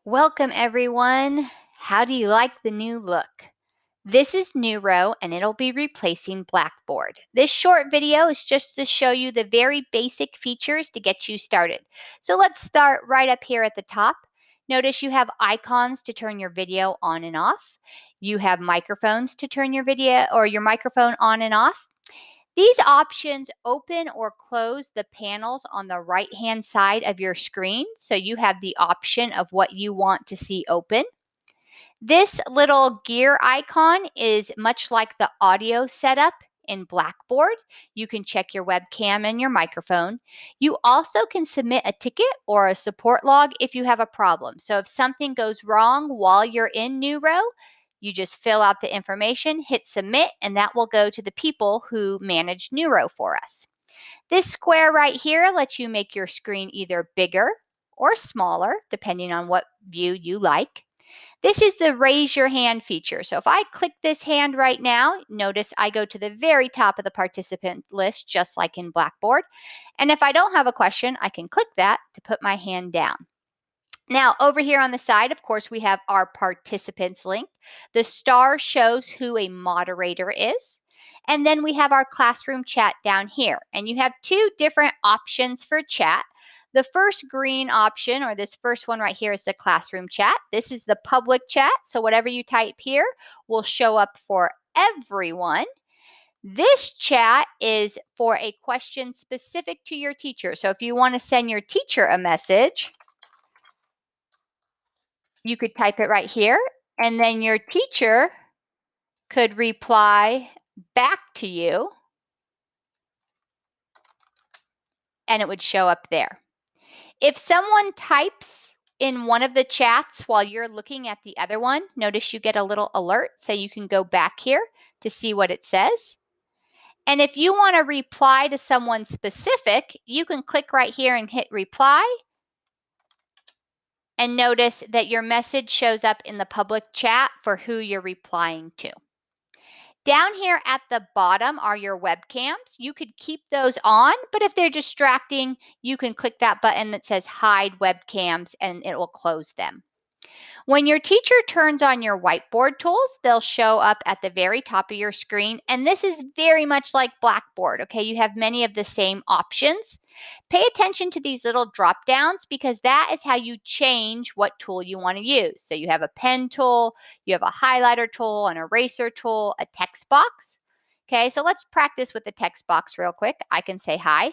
Welcome, everyone. How do you like the new look? This is Neuro, and it'll be replacing Blackboard. This short video is just to show you the very basic features to get you started. So let's start right up here at the top. Notice you have icons to turn your video on and off. You have microphones to turn your video or your microphone on and off. These options open or close the panels on the right-hand side of your screen, so you have the option of what you want to see open. This little gear icon is much like the audio setup in Blackboard. You can check your webcam and your microphone. You also can submit a ticket or a support log if you have a problem. So if something goes wrong while you're in Neuro, you just fill out the information, hit submit, and that will go to the people who manage Neuro for us. This square right here lets you make your screen either bigger or smaller, depending on what view you like. This is the raise your hand feature. So if I click this hand right now, notice I go to the very top of the participant list, just like in Blackboard. And if I don't have a question, I can click that to put my hand down. Now, over here on the side, of course, we have our participants link. The star shows who a moderator is. And then we have our classroom chat down here. And you have two different options for chat. The first green option, or this first one right here, is the classroom chat. This is the public chat. So whatever you type here will show up for everyone. This chat is for a question specific to your teacher. So if you want to send your teacher a message, you could type it right here, and then your teacher could reply back to you, and it would show up there. If someone types in one of the chats while you're looking at the other one, notice you get a little alert, so you can go back here to see what it says. And if you want to reply to someone specific, you can click right here and hit reply, and notice that your message shows up in the public chat for who you're replying to. Down here at the bottom are your webcams. You could keep those on, but if they're distracting, you can click that button that says hide webcams and it will close them. When your teacher turns on your whiteboard tools, they'll show up at the very top of your screen. And this is very much like Blackboard, okay? You have many of the same options. Pay attention to these little drop downs because that is how you change what tool you want to use. So you have a pen tool, you have a highlighter tool, an eraser tool, a text box. Okay, so let's practice with the text box real quick. I can say hi.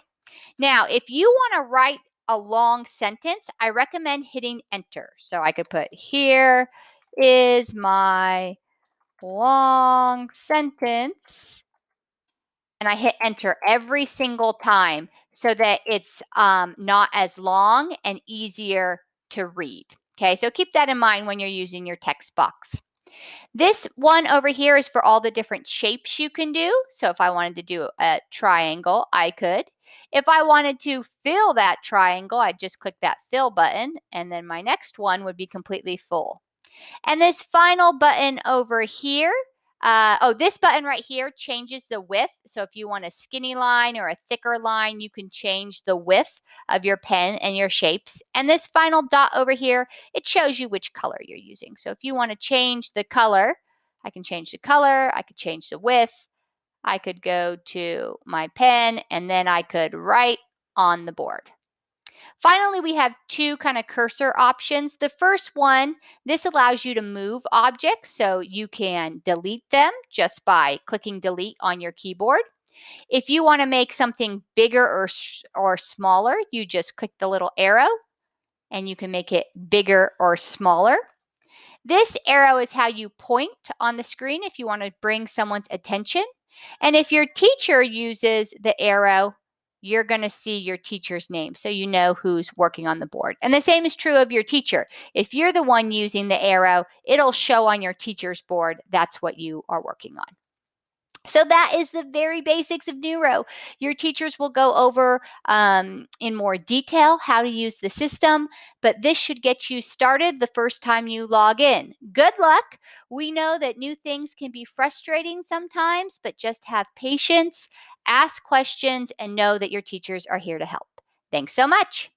Now, if you want to write a long sentence, I recommend hitting enter. So I could put, here is my long sentence, and I hit enter every single time so that it's not as long and easier to read. Okay, so keep that in mind when you're using your text box. This one over here is for all the different shapes you can do. So if I wanted to do a triangle, I could. If I wanted to fill that triangle, I'd just click that fill button, and then my next one would be completely full. And this final button over here, this button right here changes the width. So if you want a skinny line or a thicker line, you can change the width of your pen and your shapes. And this final dot over here, it shows you which color you're using. So if you want to change the color, I can change the color, I could change the width, I could go to my pen, and then I could write on the board. Finally, we have two kind of cursor options. The first one, this allows you to move objects, so you can delete them just by clicking delete on your keyboard. If you want to make something bigger or smaller, you just click the little arrow and you can make it bigger or smaller. This arrow is how you point on the screen if you want to bring someone's attention. And if your teacher uses the arrow, you're going to see your teacher's name so you know who's working on the board. And the same is true of your teacher. If you're the one using the arrow, it'll show on your teacher's board that's what you are working on. So that is the very basics of Neuro. Your teachers will go over in more detail how to use the system, but this should get you started the first time you log in. Good luck. We know that new things can be frustrating sometimes, but just have patience, ask questions, and know that your teachers are here to help. Thanks so much.